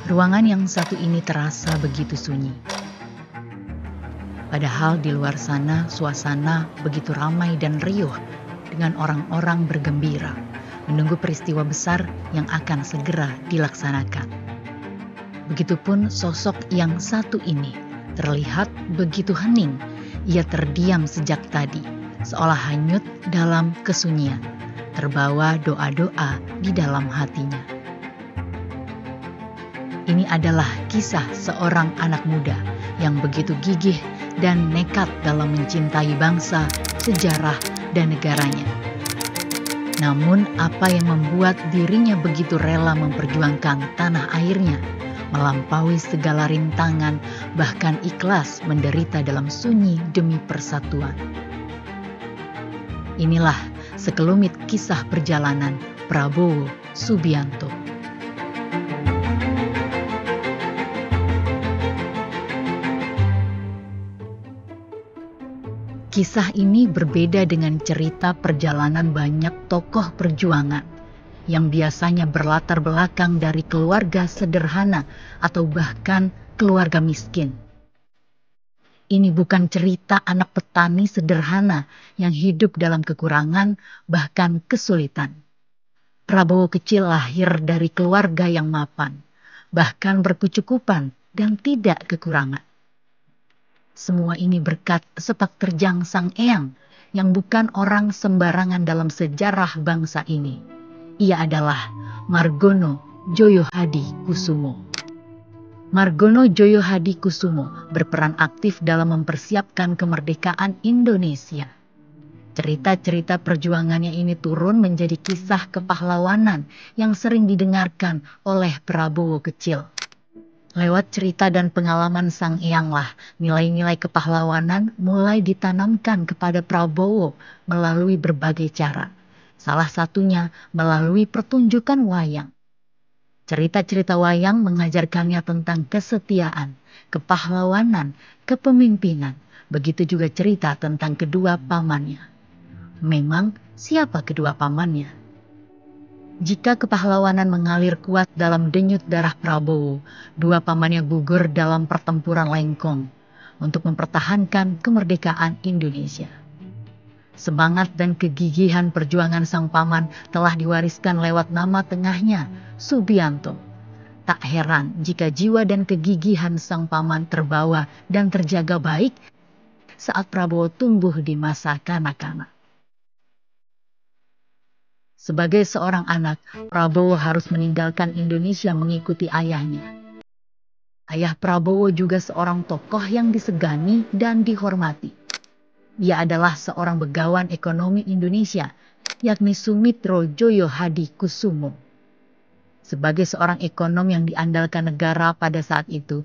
Ruangan yang satu ini terasa begitu sunyi. Padahal di luar sana suasana begitu ramai dan riuh dengan orang-orang bergembira menunggu peristiwa besar yang akan segera dilaksanakan. Begitupun sosok yang satu ini terlihat begitu hening. Ia terdiam sejak tadi, seolah hanyut dalam kesunyian, terbawa doa-doa di dalam hatinya. Ini adalah kisah seorang anak muda yang begitu gigih dan nekat dalam mencintai bangsa, sejarah, dan negaranya. Namun apa yang membuat dirinya begitu rela memperjuangkan tanah airnya, melampaui segala rintangan, bahkan ikhlas menderita dalam sunyi demi persatuan. Inilah sekelumit kisah perjalanan Prabowo Subianto. Kisah ini berbeda dengan cerita perjalanan banyak tokoh perjuangan yang biasanya berlatar belakang dari keluarga sederhana atau bahkan keluarga miskin. Ini bukan cerita anak petani sederhana yang hidup dalam kekurangan bahkan kesulitan. Prabowo kecil lahir dari keluarga yang mapan, bahkan berkecukupan dan tidak kekurangan. Semua ini berkat sepak terjang Sang Eyang yang bukan orang sembarangan dalam sejarah bangsa ini. Ia adalah Margono Djoyohadikusumo. Margono Djoyohadikusumo berperan aktif dalam mempersiapkan kemerdekaan Indonesia. Cerita-cerita perjuangannya ini turun menjadi kisah kepahlawanan yang sering didengarkan oleh Prabowo kecil. Lewat cerita dan pengalaman Sang Eyanglah, nilai-nilai kepahlawanan mulai ditanamkan kepada Prabowo melalui berbagai cara. Salah satunya melalui pertunjukan wayang. Cerita-cerita wayang mengajarkannya tentang kesetiaan, kepahlawanan, kepemimpinan. Begitu juga cerita tentang kedua pamannya. Memang siapa kedua pamannya? Jika kepahlawanan mengalir kuat dalam denyut darah Prabowo, dua pamannya gugur dalam pertempuran Lengkong untuk mempertahankan kemerdekaan Indonesia. Semangat dan kegigihan perjuangan sang paman telah diwariskan lewat nama tengahnya, Subianto. Tak heran jika jiwa dan kegigihan sang paman terbawa dan terjaga baik saat Prabowo tumbuh di masa kanak-kanak. Sebagai seorang anak, Prabowo harus meninggalkan Indonesia mengikuti ayahnya. Ayah Prabowo juga seorang tokoh yang disegani dan dihormati. Ia adalah seorang begawan ekonomi Indonesia, yakni Sumitro Djoyohadikusumo. Sebagai seorang ekonom yang diandalkan negara pada saat itu,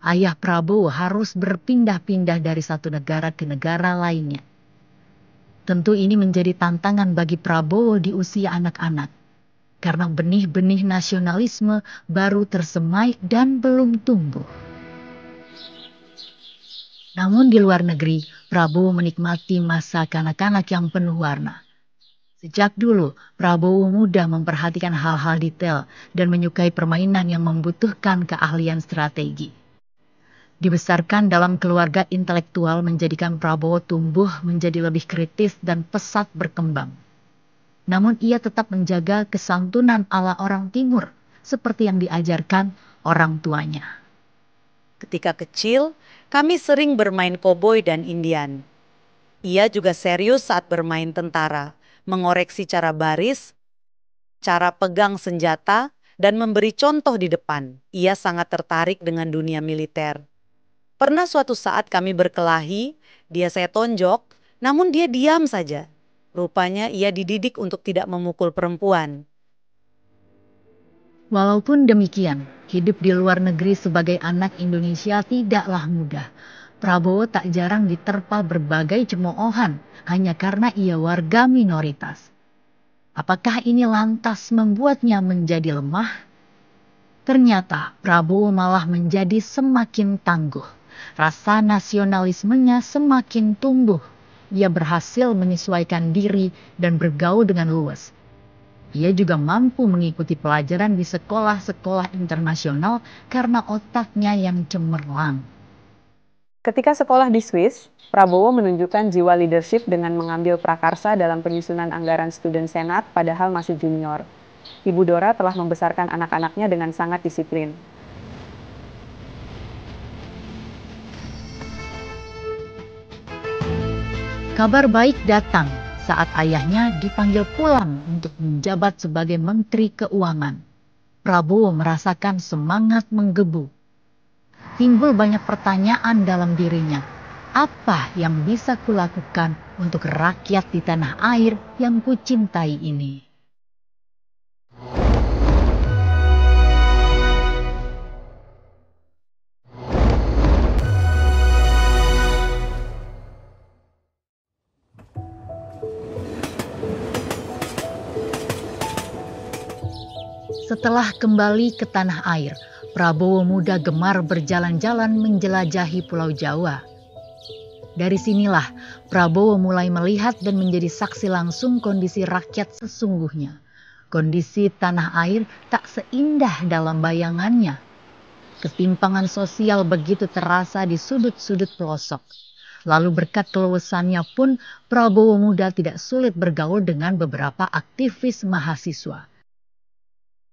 ayah Prabowo harus berpindah-pindah dari satu negara ke negara lainnya. Tentu ini menjadi tantangan bagi Prabowo di usia anak-anak, karena benih-benih nasionalisme baru tersemai dan belum tumbuh. Namun di luar negeri, Prabowo menikmati masa kanak-kanak yang penuh warna. Sejak dulu, Prabowo mudah memperhatikan hal-hal detail dan menyukai permainan yang membutuhkan keahlian strategi. Dibesarkan dalam keluarga intelektual menjadikan Prabowo tumbuh menjadi lebih kritis dan pesat berkembang. Namun ia tetap menjaga kesantunan ala orang Timur, seperti yang diajarkan orang tuanya. Ketika kecil, kami sering bermain koboi dan Indian. Ia juga serius saat bermain tentara, mengoreksi cara baris, cara pegang senjata, dan memberi contoh di depan. Ia sangat tertarik dengan dunia militer. Pernah suatu saat kami berkelahi, saya tonjok, namun dia diam saja. Rupanya ia dididik untuk tidak memukul perempuan. Walaupun demikian, hidup di luar negeri sebagai anak Indonesia tidaklah mudah. Prabowo tak jarang diterpa berbagai cemoohan hanya karena ia warga minoritas. Apakah ini lantas membuatnya menjadi lemah? Ternyata Prabowo malah menjadi semakin tangguh. Rasa nasionalismenya semakin tumbuh. Ia berhasil menyesuaikan diri dan bergaul dengan luas. Ia juga mampu mengikuti pelajaran di sekolah-sekolah internasional karena otaknya yang cemerlang. Ketika sekolah di Swiss, Prabowo menunjukkan jiwa leadership dengan mengambil prakarsa dalam penyusunan anggaran student senat padahal masih junior. Ibu Dora telah membesarkan anak-anaknya dengan sangat disiplin. Kabar baik datang saat ayahnya dipanggil pulang untuk menjabat sebagai Menteri Keuangan. Prabowo merasakan semangat menggebu. Timbul banyak pertanyaan dalam dirinya. Apa yang bisa kulakukan untuk rakyat di tanah air yang kucintai ini? Setelah kembali ke tanah air, Prabowo muda gemar berjalan-jalan menjelajahi Pulau Jawa. Dari sinilah Prabowo mulai melihat dan menjadi saksi langsung kondisi rakyat sesungguhnya. Kondisi tanah air tak seindah dalam bayangannya. Ketimpangan sosial begitu terasa di sudut-sudut pelosok. Lalu berkat keluasannya pun Prabowo muda tidak sulit bergaul dengan beberapa aktivis mahasiswa.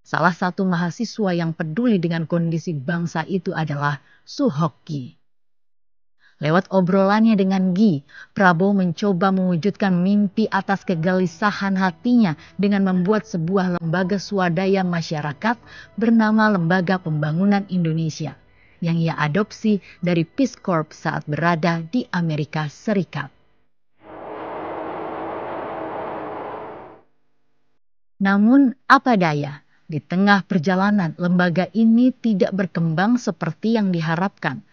Salah satu mahasiswa yang peduli dengan kondisi bangsa itu adalah Suhoki. Lewat obrolannya dengan Gi, Prabowo mencoba mewujudkan mimpi atas kegelisahan hatinya dengan membuat sebuah lembaga swadaya masyarakat bernama Lembaga Pembangunan Indonesia yang ia adopsi dari Peace Corps saat berada di Amerika Serikat. Namun apa daya? Di tengah perjalanan, lembaga ini tidak berkembang seperti yang diharapkan.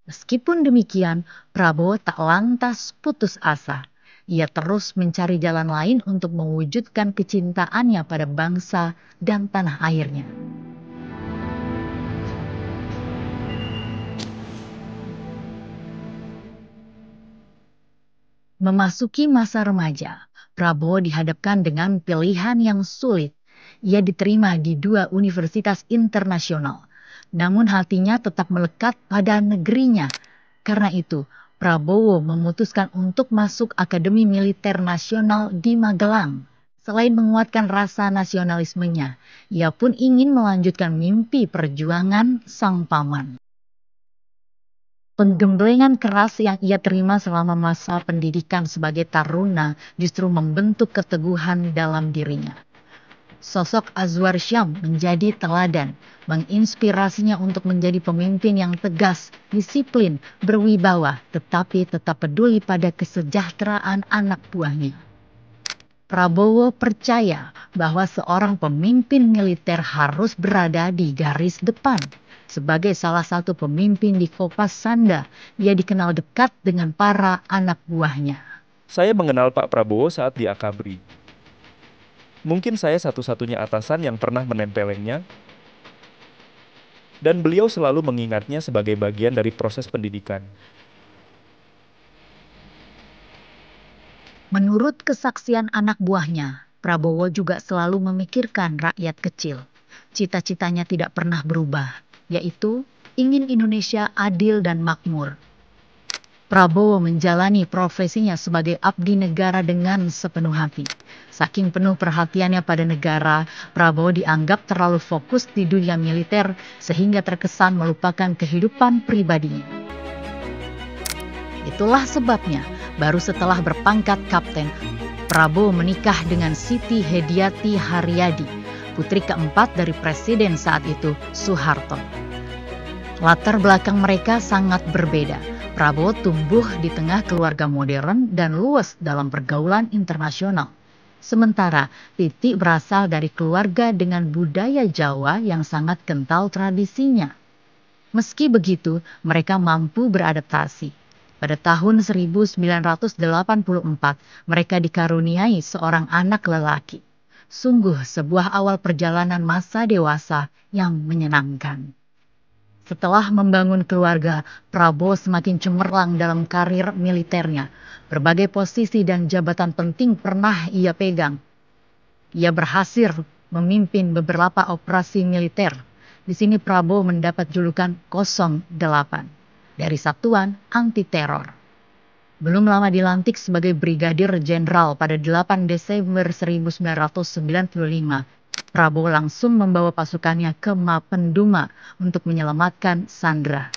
Meskipun demikian, Prabowo tak lantas putus asa. Ia terus mencari jalan lain untuk mewujudkan kecintaannya pada bangsa dan tanah airnya. Memasuki masa remaja, Prabowo dihadapkan dengan pilihan yang sulit. Ia diterima di 2 universitas internasional, namun hatinya tetap melekat pada negerinya. Karena itu, Prabowo memutuskan untuk masuk Akademi Militer Nasional di Magelang. Selain menguatkan rasa nasionalismenya, ia pun ingin melanjutkan mimpi perjuangan sang paman. Penggemblengan keras yang ia terima selama masa pendidikan sebagai taruna justru membentuk keteguhan dalam dirinya. Sosok Azwar Syam menjadi teladan, menginspirasinya untuk menjadi pemimpin yang tegas, disiplin, berwibawa, tetapi tetap peduli pada kesejahteraan anak buahnya. Prabowo percaya bahwa seorang pemimpin militer harus berada di garis depan. Sebagai salah satu pemimpin di Kopas Sanda, ia dikenal dekat dengan para anak buahnya. Saya mengenal Pak Prabowo saat di Akabri. Mungkin saya satu-satunya atasan yang pernah menempelengnya, dan beliau selalu mengingatnya sebagai bagian dari proses pendidikan. Menurut kesaksian anak buahnya, Prabowo juga selalu memikirkan rakyat kecil. Cita-citanya tidak pernah berubah, yaitu ingin Indonesia adil dan makmur. Prabowo menjalani profesinya sebagai abdi negara dengan sepenuh hati. Saking penuh perhatiannya pada negara, Prabowo dianggap terlalu fokus di dunia militer sehingga terkesan melupakan kehidupan pribadinya. Itulah sebabnya, baru setelah berpangkat kapten, Prabowo menikah dengan Siti Hediati Haryadi, putri keempat dari presiden saat itu, Soeharto. Latar belakang mereka sangat berbeda. Prabowo tumbuh di tengah keluarga modern dan luas dalam pergaulan internasional. Sementara Titi berasal dari keluarga dengan budaya Jawa yang sangat kental tradisinya. Meski begitu, mereka mampu beradaptasi. Pada tahun 1984, mereka dikaruniai seorang anak lelaki. Sungguh sebuah awal perjalanan masa dewasa yang menyenangkan. Setelah membangun keluarga, Prabowo semakin cemerlang dalam karir militernya. Berbagai posisi dan jabatan penting pernah ia pegang. Ia berhasil memimpin beberapa operasi militer. Di sini Prabowo mendapat julukan 08 dari Satuan Anti Teror. Belum lama dilantik sebagai Brigadir Jenderal pada 8 Desember 1995, Prabowo langsung membawa pasukannya ke Mapenduma untuk menyelamatkan Sandra.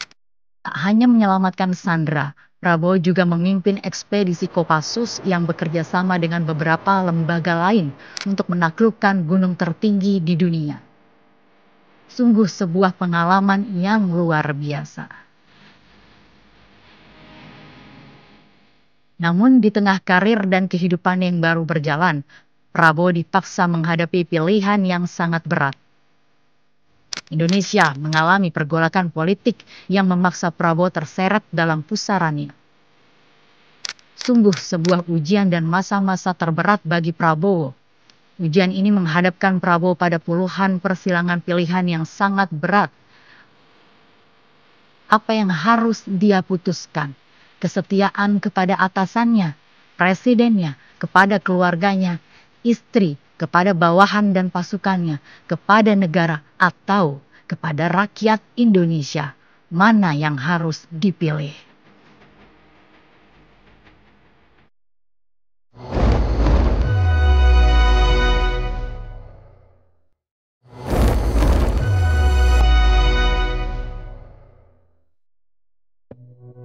Tak hanya menyelamatkan Sandra, Prabowo juga memimpin ekspedisi Kopassus yang bekerja sama dengan beberapa lembaga lain untuk menaklukkan gunung tertinggi di dunia. Sungguh sebuah pengalaman yang luar biasa. Namun di tengah karir dan kehidupan yang baru berjalan, Prabowo dipaksa menghadapi pilihan yang sangat berat. Indonesia mengalami pergolakan politik yang memaksa Prabowo terseret dalam pusarannya. Sungguh sebuah ujian dan masa-masa terberat bagi Prabowo. Ujian ini menghadapkan Prabowo pada puluhan persilangan pilihan yang sangat berat. Apa yang harus dia putuskan? Kesetiaan kepada atasannya, presidennya, kepada keluarganya, istri, kepada bawahan dan pasukannya, kepada negara, atau kepada rakyat Indonesia. Mana yang harus dipilih?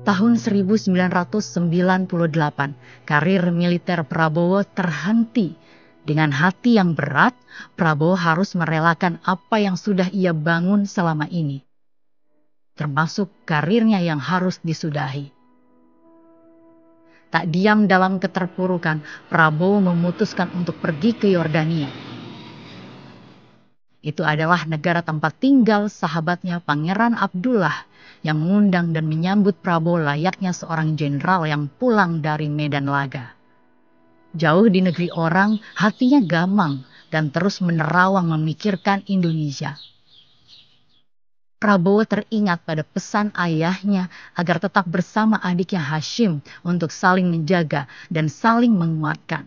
Tahun 1998, karir militer Prabowo terhenti. Dengan hati yang berat, Prabowo harus merelakan apa yang sudah ia bangun selama ini, termasuk karirnya yang harus disudahi. Tak diam dalam keterpurukan, Prabowo memutuskan untuk pergi ke Yordania. Itu adalah negara tempat tinggal sahabatnya Pangeran Abdullah yang mengundang dan menyambut Prabowo layaknya seorang jenderal yang pulang dari medan laga. Jauh di negeri orang, hatinya gamang dan terus menerawang memikirkan Indonesia. Prabowo teringat pada pesan ayahnya agar tetap bersama adiknya Hashim untuk saling menjaga dan saling menguatkan.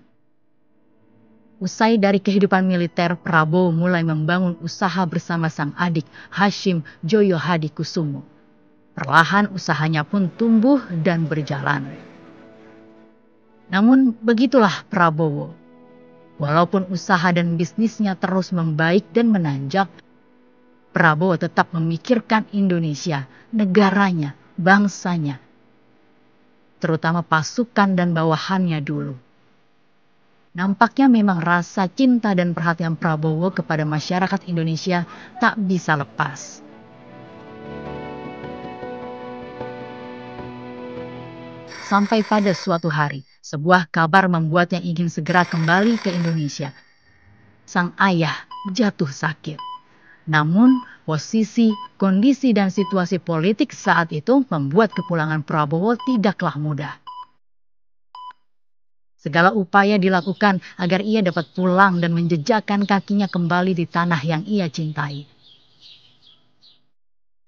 Usai dari kehidupan militer, Prabowo mulai membangun usaha bersama sang adik Hashim Joyo Hadikusumo. Perlahan usahanya pun tumbuh dan berjalan. Namun begitulah Prabowo. Walaupun usaha dan bisnisnya terus membaik dan menanjak, Prabowo tetap memikirkan Indonesia, negaranya, bangsanya, terutama pasukan dan bawahannya dulu. Nampaknya memang rasa cinta dan perhatian Prabowo kepada masyarakat Indonesia tak bisa lepas. Sampai pada suatu hari, sebuah kabar membuatnya ingin segera kembali ke Indonesia. Sang ayah jatuh sakit. Namun, posisi, kondisi, dan situasi politik saat itu membuat kepulangan Prabowo tidaklah mudah. Segala upaya dilakukan agar ia dapat pulang dan menjejakkan kakinya kembali di tanah yang ia cintai.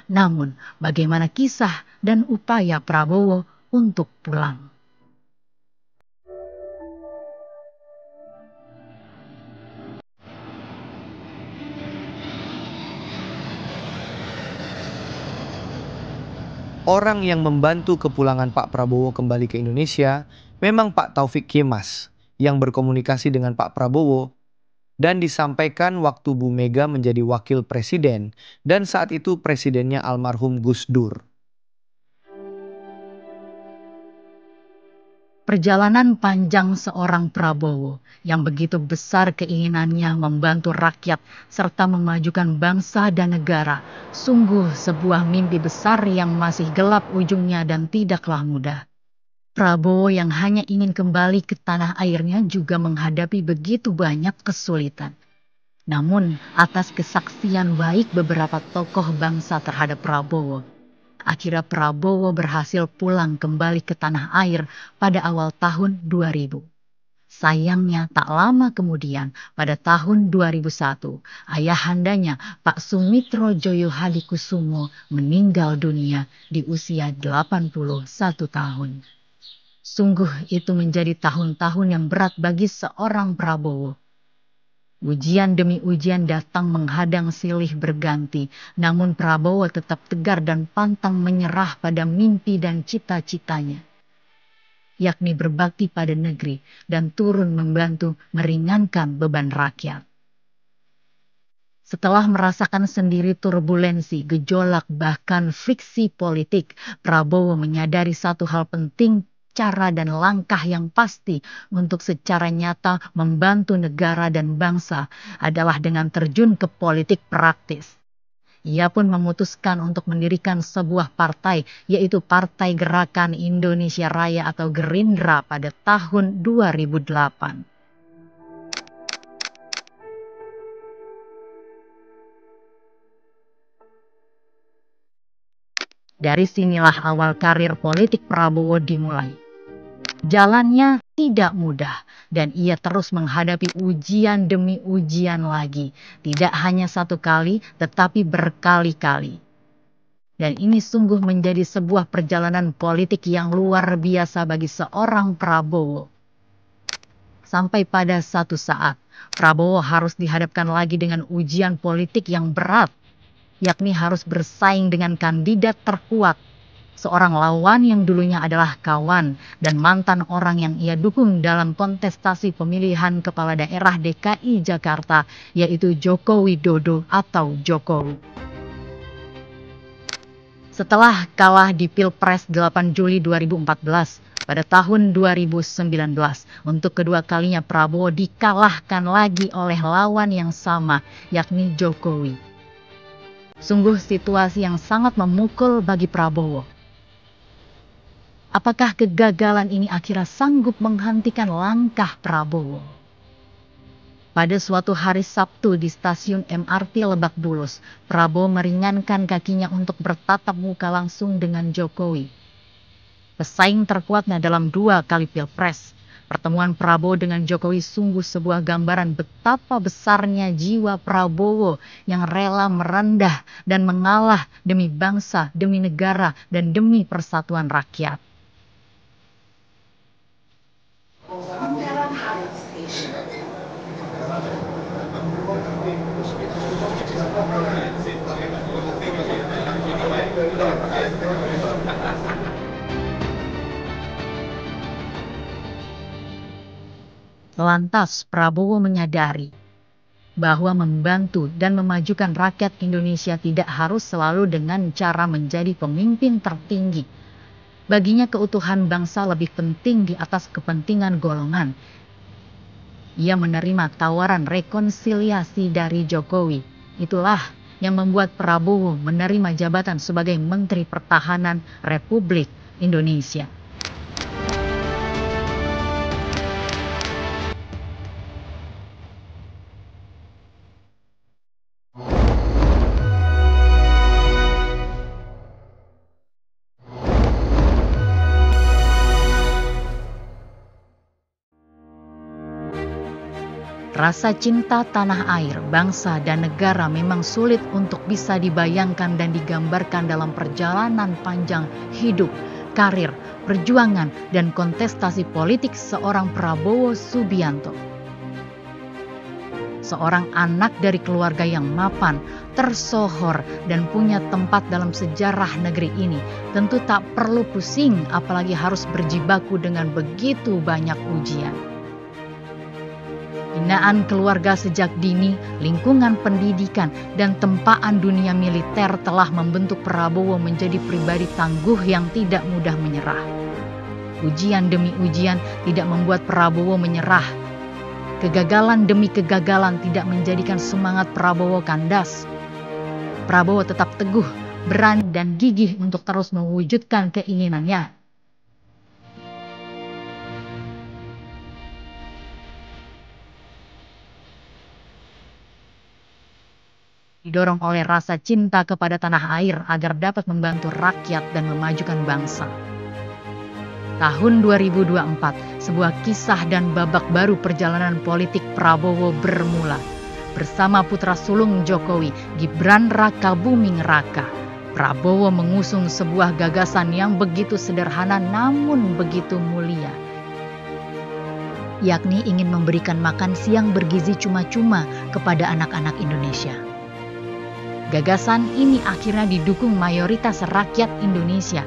Namun, bagaimana kisah dan upaya Prabowo untuk pulang? Orang yang membantu kepulangan Pak Prabowo kembali ke Indonesia memang Pak Taufik Kemas yang berkomunikasi dengan Pak Prabowo dan disampaikan waktu Bu Mega menjadi wakil presiden dan saat itu presidennya almarhum Gus Dur. Perjalanan panjang seorang Prabowo yang begitu besar keinginannya membantu rakyat serta memajukan bangsa dan negara, sungguh sebuah mimpi besar yang masih gelap ujungnya dan tidaklah mudah. Prabowo yang hanya ingin kembali ke tanah airnya juga menghadapi begitu banyak kesulitan. Namun, atas kesaksian baik beberapa tokoh bangsa terhadap Prabowo, akhirnya Prabowo berhasil pulang kembali ke tanah air pada awal tahun 2000. Sayangnya tak lama kemudian pada tahun 2001, ayahandanya Pak Sumitro Joyo Hadikusumo meninggal dunia di usia 81 tahun. Sungguh itu menjadi tahun-tahun yang berat bagi seorang Prabowo. Ujian demi ujian datang menghadang silih berganti, namun Prabowo tetap tegar dan pantang menyerah pada mimpi dan cita-citanya, yakni berbakti pada negeri dan turun membantu meringankan beban rakyat. Setelah merasakan sendiri turbulensi, gejolak, bahkan friksi politik, Prabowo menyadari satu hal penting, cara dan langkah yang pasti untuk secara nyata membantu negara dan bangsa adalah dengan terjun ke politik praktis. Ia pun memutuskan untuk mendirikan sebuah partai, yaitu Partai Gerakan Indonesia Raya atau Gerindra pada tahun 2008. Dari sinilah awal karir politik Prabowo dimulai. Jalannya tidak mudah dan ia terus menghadapi ujian demi ujian lagi. Tidak hanya satu kali tetapi berkali-kali. Dan ini sungguh menjadi sebuah perjalanan politik yang luar biasa bagi seorang Prabowo. Sampai pada satu saat Prabowo harus dihadapkan lagi dengan ujian politik yang berat, yakni harus bersaing dengan kandidat terkuat. Seorang lawan yang dulunya adalah kawan dan mantan orang yang ia dukung dalam kontestasi pemilihan kepala daerah DKI Jakarta, yaitu Joko Widodo atau Jokowi. Setelah kalah di Pilpres 8 Juli 2014, pada tahun 2019, untuk kedua kalinya Prabowo dikalahkan lagi oleh lawan yang sama, yakni Jokowi. Sungguh situasi yang sangat memukul bagi Prabowo. Apakah kegagalan ini akhirnya sanggup menghentikan langkah Prabowo? Pada suatu hari Sabtu di stasiun MRT Lebak Bulus, Prabowo meringankan kakinya untuk bertatap muka langsung dengan Jokowi, pesaing terkuatnya dalam 2 kali Pilpres. Pertemuan Prabowo dengan Jokowi sungguh sebuah gambaran betapa besarnya jiwa Prabowo yang rela merendah dan mengalah demi bangsa, demi negara, dan demi persatuan rakyat. Lantas Prabowo menyadari bahwa membantu dan memajukan rakyat Indonesia tidak harus selalu dengan cara menjadi pemimpin tertinggi. Baginya keutuhan bangsa lebih penting di atas kepentingan golongan. Ia menerima tawaran rekonsiliasi dari Jokowi. Itulah yang membuat Prabowo menerima jabatan sebagai Menteri Pertahanan Republik Indonesia. Rasa cinta tanah air, bangsa, dan negara memang sulit untuk bisa dibayangkan dan digambarkan dalam perjalanan panjang hidup, karir, perjuangan, dan kontestasi politik seorang Prabowo Subianto. Seorang anak dari keluarga yang mapan, tersohor, dan punya tempat dalam sejarah negeri ini tentu tak perlu pusing apalagi harus berjibaku dengan begitu banyak ujian. Binaan keluarga sejak dini, lingkungan pendidikan, dan tempaan dunia militer telah membentuk Prabowo menjadi pribadi tangguh yang tidak mudah menyerah. Ujian demi ujian tidak membuat Prabowo menyerah. Kegagalan demi kegagalan tidak menjadikan semangat Prabowo kandas. Prabowo tetap teguh, berani, dan gigih untuk terus mewujudkan keinginannya. Didorong oleh rasa cinta kepada tanah air agar dapat membantu rakyat dan memajukan bangsa. Tahun 2024, sebuah kisah dan babak baru perjalanan politik Prabowo bermula. Bersama putra sulung Jokowi, Gibran Rakabuming Raka, Prabowo mengusung sebuah gagasan yang begitu sederhana namun begitu mulia, yakni ingin memberikan makan siang bergizi cuma-cuma kepada anak-anak Indonesia. Gagasan ini akhirnya didukung mayoritas rakyat Indonesia.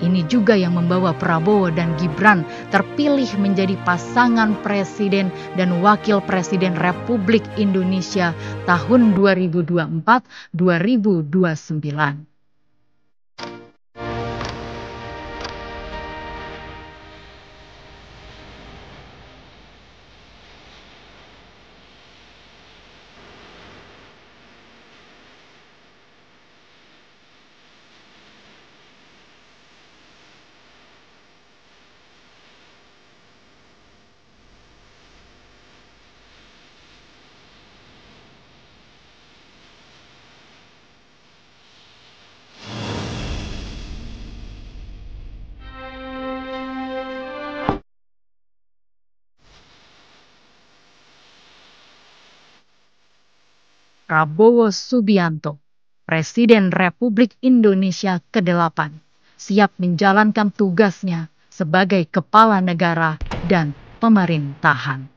Ini juga yang membawa Prabowo dan Gibran terpilih menjadi pasangan presiden dan wakil presiden Republik Indonesia tahun 2024-2029. Prabowo Subianto, Presiden Republik Indonesia ke-8, siap menjalankan tugasnya sebagai kepala negara dan pemerintahan.